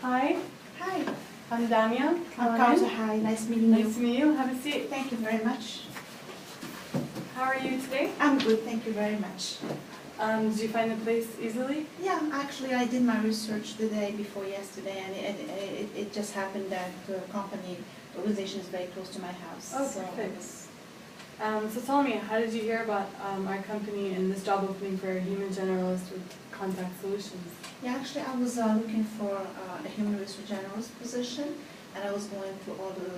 Hi, Hi, I'm Dania. I'm Kawtar. Hi, nice meeting you. Nice to meet you. Have a seat. Thank you very much. How are you today? I'm good, thank you very much. Did you find the place easily? Yeah, actually I did my research the day before yesterday, and it just happened that the organization is very close to my house. Oh, perfect. So tell me, how did you hear about our company and this job opening for a human generalist with contact solutions? Yeah, actually I was looking for a human resource generalist position, and I was going through all the,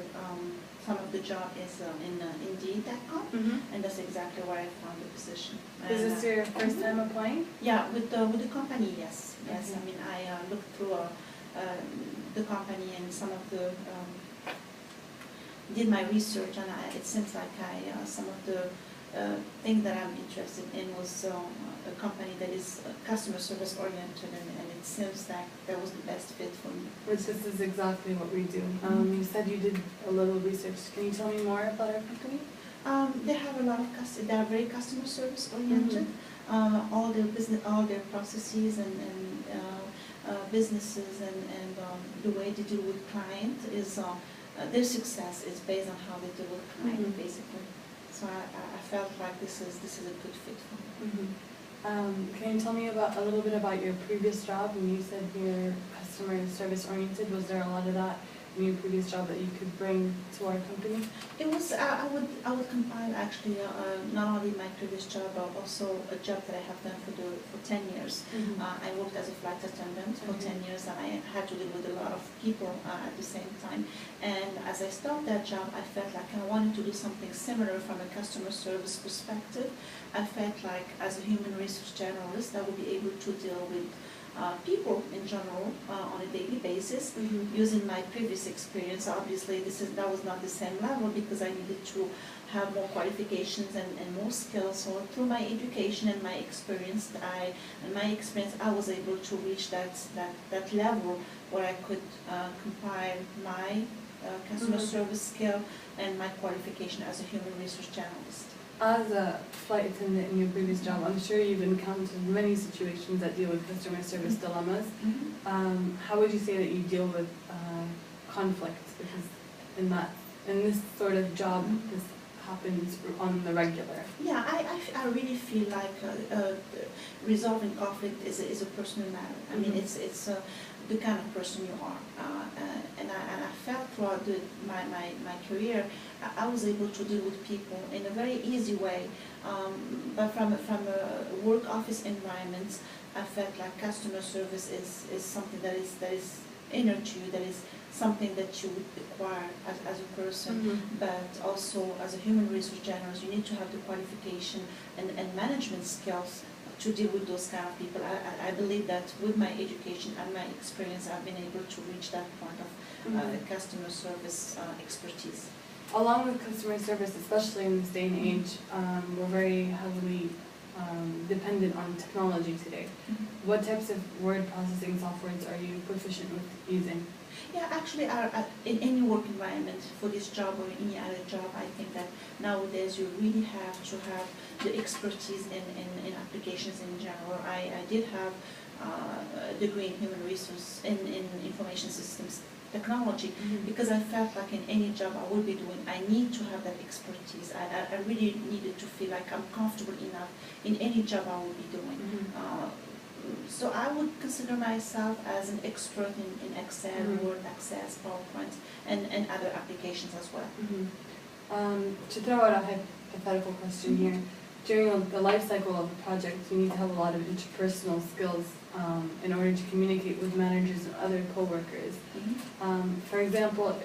some of the job is in Indeed.com, and that's exactly where I found the position. Is this your first time applying? Yeah, with the company, yes. Yes, Okay. I mean, I looked through the company and some of the, did my research, and it seems like some of the things that I'm interested in was a company that is customer service oriented, and it seems like that was the best fit for me. Which this is exactly what we do. You said you did a little research. Can you tell me more about our company? They have a lot of they are very customer service oriented. All their business, all their processes and businesses and the way they deal with clients is their success is based on how they deal with client, basically. So I felt like this is a good fit for me. Can you tell me a little bit about your previous job? When you said you're customer service oriented, was there a lot of that in your previous job that you could bring to our company? It was I would combine actually not only my previous job but also a job that I have done for 10 years. I worked as a flight attendant for 10 years, and I had to deal with a lot of people at the same time. And as I started that job, I felt like I wanted to do something similar from a customer service perspective. I felt like as a human resource generalist, I would be able to deal with people in general on a daily basis. Using my previous experience, obviously that was not the same level because I needed to have more qualifications and more skills. So through my education and my experience, I was able to reach that level where I could combine my customer service skill and my qualification as a human resource generalist. As a flight attendant in your previous job, I'm sure you've encountered many situations that deal with customer service dilemmas. How would you say that you deal with conflict? Because in this sort of job, this happens on the regular. Yeah, I really feel like resolving conflict is a personal matter. I mean, it's the kind of person you are, and I felt throughout my career, I was able to deal with people in a very easy way, but from a work office environment, I felt like customer service is something that is inner to you, that is something that you would acquire as a person, but also as a human resource generalist, you need to have the qualification and management skills to deal with those kind of people. I believe that with my education and my experience, I've been able to reach that point of customer service expertise. Along with customer service, especially in this day and age, we're very heavily dependent on technology today. What types of word processing softwares are you proficient with using? Yeah, actually, in any work environment, for this job or any other job, I think that nowadays you really have to have the expertise in applications in general. I did have a degree in human resource, in information systems technology, because I felt like in any job I would be doing, I need to have that expertise. I really needed to feel like I'm comfortable enough in any job I would be doing. So I would consider myself as an expert in Excel, Word, Access, PowerPoint, and other applications as well. To throw out a hypothetical question here, during the life cycle of a project, you need to have a lot of interpersonal skills in order to communicate with managers and other co-workers. For example,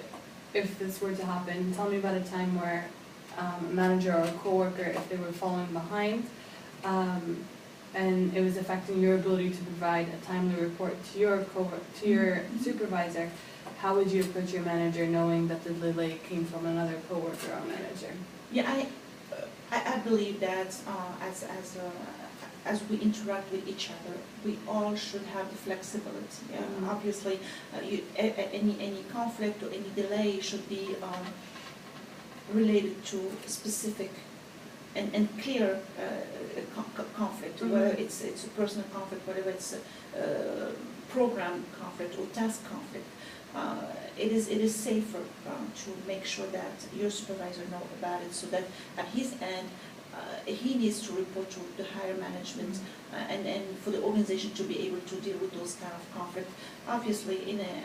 if this were to happen, tell me about a time where a manager or a co-worker, if they were falling behind, and it was affecting your ability to provide a timely report to your supervisor, how would you approach your manager knowing that the delay came from another co-worker or manager? Yeah, I believe that as we interact with each other, we all should have the flexibility. Obviously, any conflict or any delay should be related to specific and clear conflict, whether it's a personal conflict, whether it's program conflict or task conflict, it is safer to make sure that your supervisor knows about it, so that at his end he needs to report to the higher management, and for the organization to be able to deal with those kind of conflict. Obviously,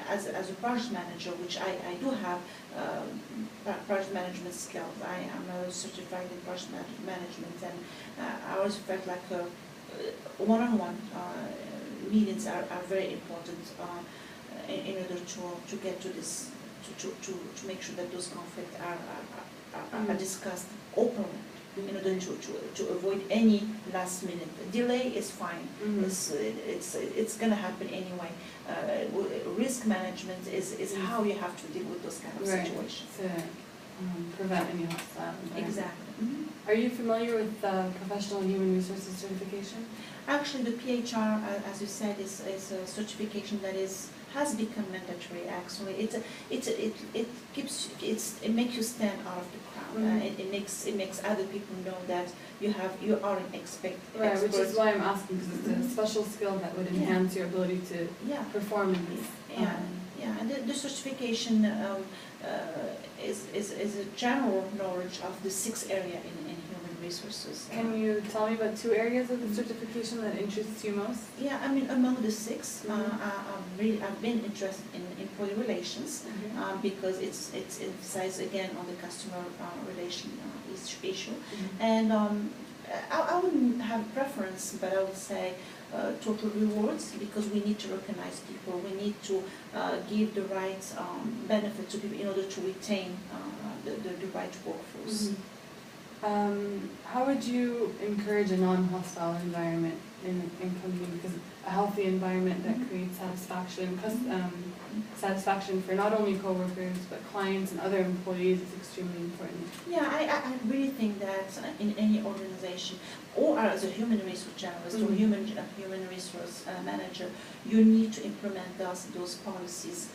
as a project manager, which I do have project management skills. I am certified in project management, and I always felt like one-on-one meetings are very important in order to get to this, to make sure that those conflicts are discussed openly, in order to avoid any last minute delay. Is fine. It's going to happen anyway. Risk management is how you have to deal with those kind of situations. To prevent any hostile environment. Exactly. Are you familiar with professional human resources certification? Actually, the PHR, as you said, is a certification that has become mandatory. Actually, it makes you stand out of the crowd. It makes other people know that you are an expert. Right, which is why I'm asking, because it's a special skill that would enhance your ability to perform in this. And the certification is a general knowledge of the 6 areas in human resources. Can you tell me about 2 areas of the certification that interests you most? Yeah, I mean, among the 6, I've been interested in employee relations because it's emphasized again on the customer relation issue. And I wouldn't have a preference, but I would say total rewards, because we need to recognize people. We need to give the right benefit to people in order to retain the right workforce. How would you encourage a non-hostile environment in company? Because a healthy environment that creates satisfaction for not only coworkers but clients and other employees is extremely important. Yeah, I really think that in any organization, or as a human resource generalist or human resource manager, you need to implement those policies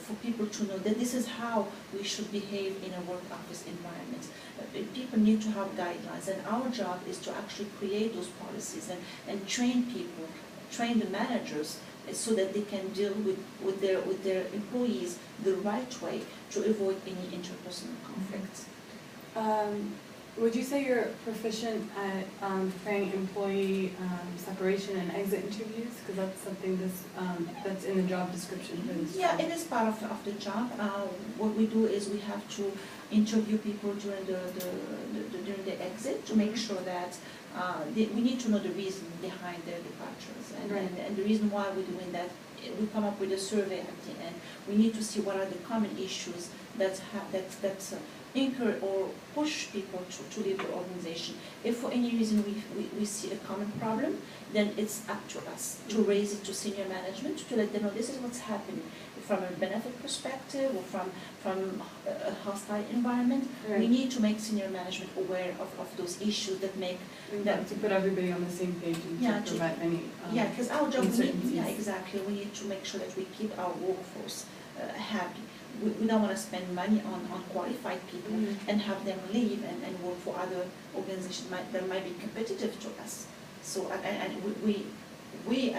for people to know that this is how we should behave in a work office environment. People need to have guidelines, and our job is to actually create those policies and train people, train the managers, so that they can deal with their employees the right way to avoid any interpersonal conflicts. Would you say you're proficient at preparing employee separation and exit interviews? Because that's something that's in the job description for this job. It is part of the job. What we do is we have to interview people during the exit to make sure that we need to know the reason behind their departures, and the reason why we're doing that. We come up with a survey at the end. We need to see what are the common issues that encourage or push people to leave the organization. If for any reason we see a common problem, then it's up to us to raise it to senior management, to let them know this is what's happening from a benefit perspective or from a hostile environment. We need to make senior management aware of those issues that make that to put everybody on the same page and to prevent any because our job exactly. We need to make sure that we keep our workforce happy. We don't want to spend money on qualified people and have them leave and work for other organizations that might be competitive to us. So we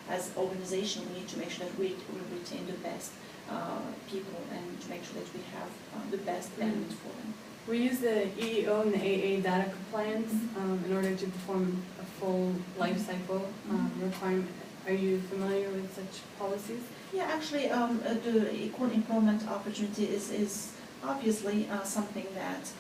as organization, we need to make sure that we retain the best people and to make sure that we have the best benefits for them. We use the EEO and the AA data compliance in order to perform a full life cycle requirement. Are you familiar with such policies? Yeah, actually, the equal employment opportunity is obviously something that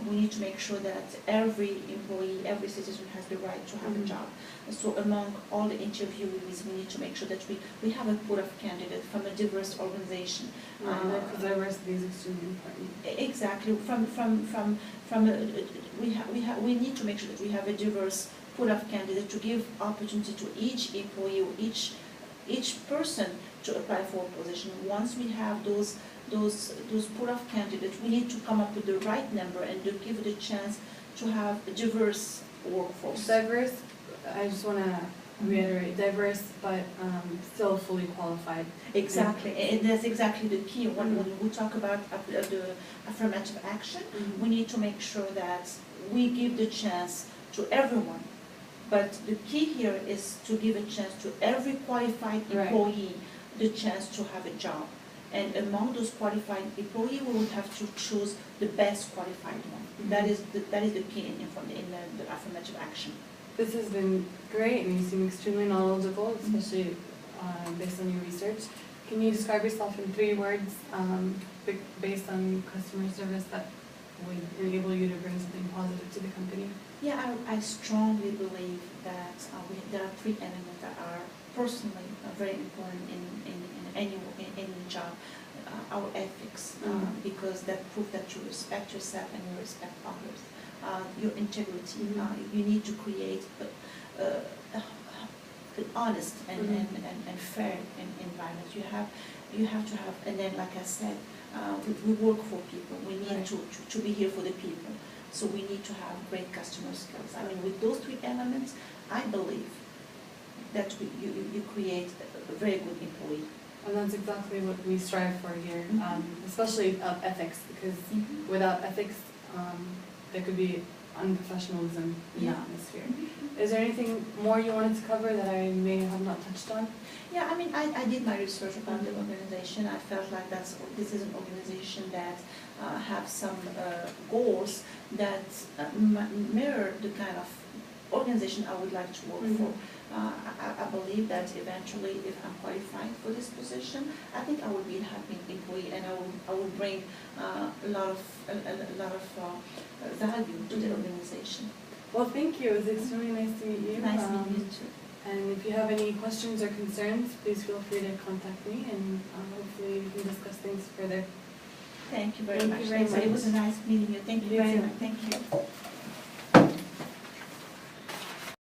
we need to make sure that every employee, every citizen has the right to have a job. So among all the interviewees, we need to make sure that we have a pool of candidates from a diverse organization. Because diversity is extremely important. Exactly. We need to make sure that we have a diverse pool of candidates to give opportunity to each employee or each person to apply for a position. Once we have those pool of candidates, we need to come up with the right number and to give the chance to have a diverse workforce. Diverse, I just want to reiterate, diverse but still fully qualified. Exactly, and that's exactly the key. When we talk about the affirmative action, we need to make sure that we give the chance to everyone But the key here is to give a chance to every qualified Right. employee the chance to have a job. And among those qualified employees, we would have to choose the best qualified one. That is the key in the affirmative action. This has been great, and you seem extremely knowledgeable, especially based on your research. Can you describe yourself in 3 words based on customer service that would enable you to bring something positive to the company? Yeah, I strongly believe that there are 3 elements that are personally very important in any job. Our ethics, because that prove that you respect yourself and you respect others. Your integrity. You need to create an honest and fair environment. You have to have, and then like I said, we work for people. We need to be here for the people. So we need to have great customer skills. I mean, with those 3 elements, I believe that you create a very good employee. And that's exactly what we strive for here, especially ethics, because without ethics, there could be unprofessionalism in the atmosphere. Is there anything more you wanted to cover that I may have not touched on? Yeah, I mean, I did my research about the organization. I felt like this is an organization that have some goals that mirror the kind of organization I would like to work for. I believe that eventually, if I'm qualified for this position, I think I will be a happy employee, and I will bring a lot of value to the organization. Well, thank you. It was extremely nice to meet you. Nice meeting you too. And if you have any questions or concerns, please feel free to contact me, and hopefully we can discuss things further. Thank you very much. Thank you very much. It was a nice meeting you. Thank you You very too. much. Thank you.